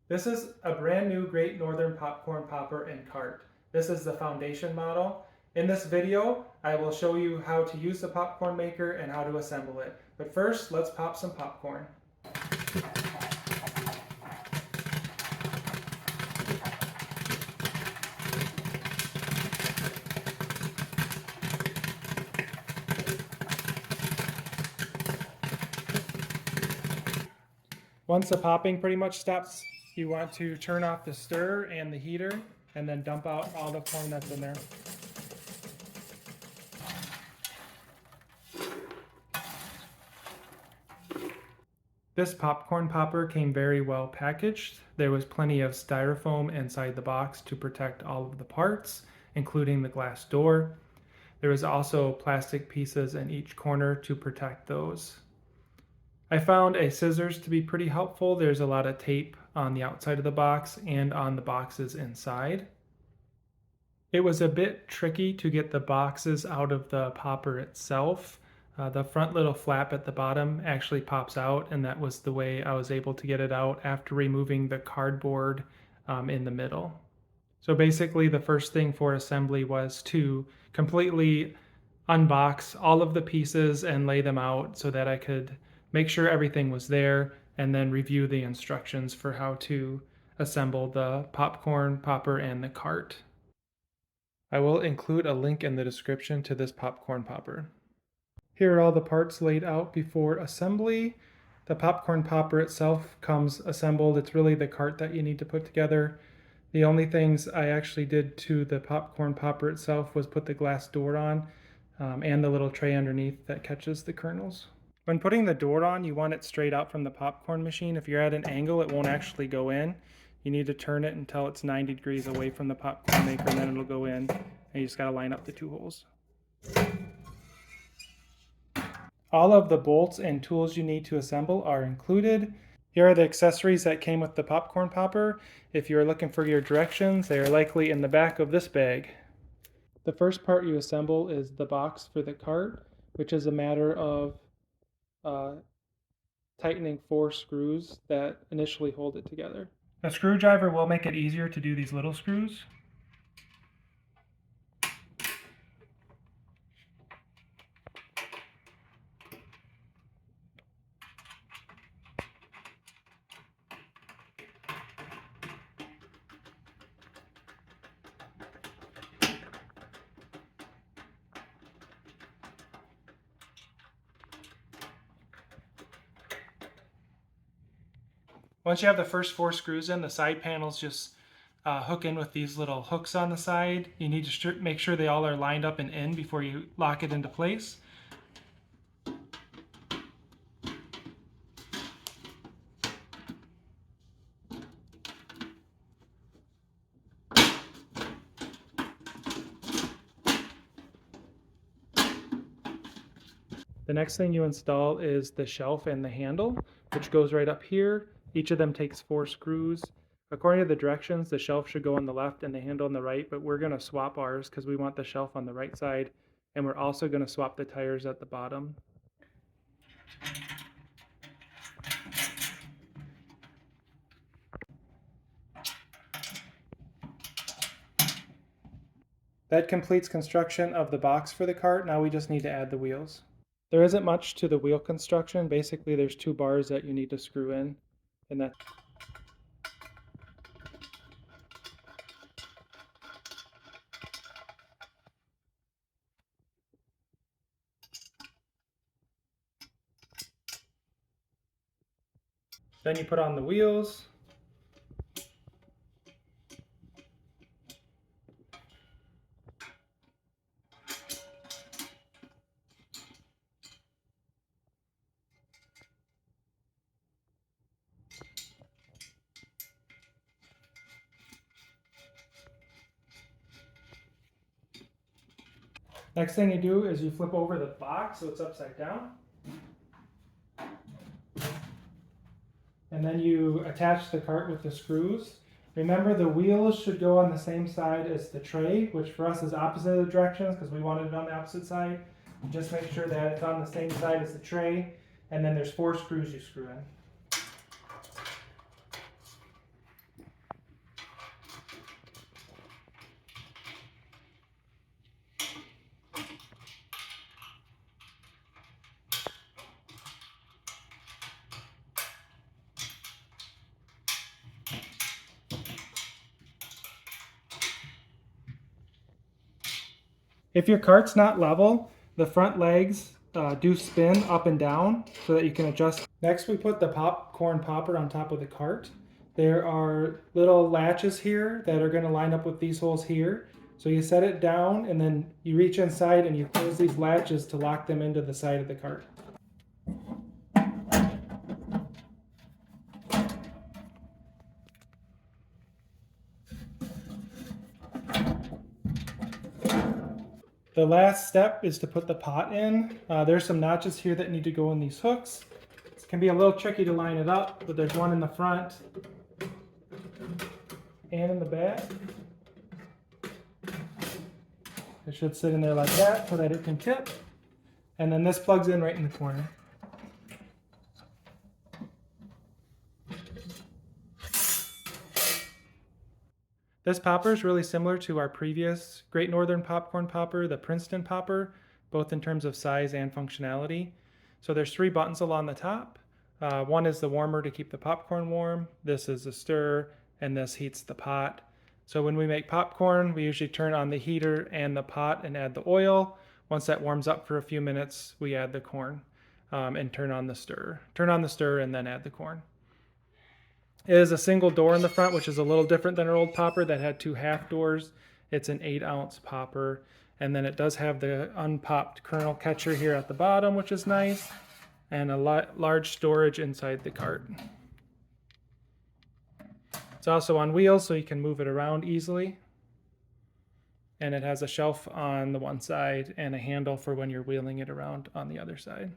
This is a brand new Great Northern Popcorn Popper and Cart. This is the foundation model. In this video, I will show you how to use the popcorn maker and how to assemble it. But first, let's pop some popcorn. Once the popping pretty much stops, you want to turn off the stir and the heater and then dump out all the corn that's in there. This popcorn popper came very well packaged. There was plenty of styrofoam inside the box to protect all of the parts, including the glass door. There was also plastic pieces in each corner to protect those. I found a scissors to be pretty helpful. There's a lot of tape on the outside of the box and on the boxes inside. It was a bit tricky to get the boxes out of the popper itself. The front little flap at the bottom actually pops out, and that was the way I was able to get it out after removing the cardboard in the middle. So basically the first thing for assembly was to completely unbox all of the pieces and lay them out so that I could make sure everything was there and then review the instructions for how to assemble the popcorn popper and the cart. I will include a link in the description to this popcorn popper. Here are all the parts laid out before assembly. The popcorn popper itself comes assembled. It's really the cart that you need to put together. The only things I actually did to the popcorn popper itself was put the glass door on and the little tray underneath that catches the kernels. When putting the door on, you want it straight out from the popcorn machine. If you're at an angle, it won't actually go in. You need to turn it until it's 90 degrees away from the popcorn maker, and then it'll go in. And you just got to line up the two holes. All of the bolts and tools you need to assemble are included. Here are the accessories that came with the popcorn popper. If you're looking for your directions, they are likely in the back of this bag. The first part you assemble is the box for the cart, which is a matter of tightening 4 screws that initially hold it together. A screwdriver will make it easier to do these little screws. Once you have the first 4 screws in, the side panels just hook in with these little hooks on the side. You need to make sure they all are lined up and in before you lock it into place. The next thing you install is the shelf and the handle, which goes right up here. Each of them takes 4 screws. According to the directions, the shelf should go on the left and the handle on the right, but we're going to swap ours because we want the shelf on the right side, and we're also going to swap the tires at the bottom. That completes construction of the box for the cart. Now we just need to add the wheels. There isn't much to the wheel construction. Basically, there's 2 bars that you need to screw in, and that's then you put on the wheels. Next thing you do is you flip over the box so it's upside down. And then you attach the cart with the screws. Remember, the wheels should go on the same side as the tray, which for us is opposite of the directions because we wanted it on the opposite side. Just make sure that it's on the same side as the tray, and then there's 4 screws you screw in. If your cart's not level, the front legs do spin up and down so that you can adjust. Next, we put the popcorn popper on top of the cart. There are little latches here that are going to line up with these holes here. So you set it down and then you reach inside and you close these latches to lock them into the side of the cart. The last step is to put the pot in. There's some notches here that need to go in these hooks. It can be a little tricky to line it up, but there's one in the front and in the back. It should sit in there like that so that it can tip. And then this plugs in right in the corner. This popper is really similar to our previous Great Northern Popcorn Popper, the Princeton Popper, both in terms of size and functionality. So there's 3 buttons along the top. One is the warmer to keep the popcorn warm. This is the stir, and this heats the pot. So when we make popcorn, we usually turn on the heater and the pot and add the oil. Once that warms up for a few minutes, we add the corn and turn on the stir. Turn on the stir and then add the corn. It is a single door in the front, which is a little different than our old popper that had 2 half doors. It's an 8-ounce popper. And then it does have the unpopped kernel catcher here at the bottom, which is nice, and a large storage inside the cart. It's also on wheels, so you can move it around easily. And it has a shelf on the one side and a handle for when you're wheeling it around on the other side.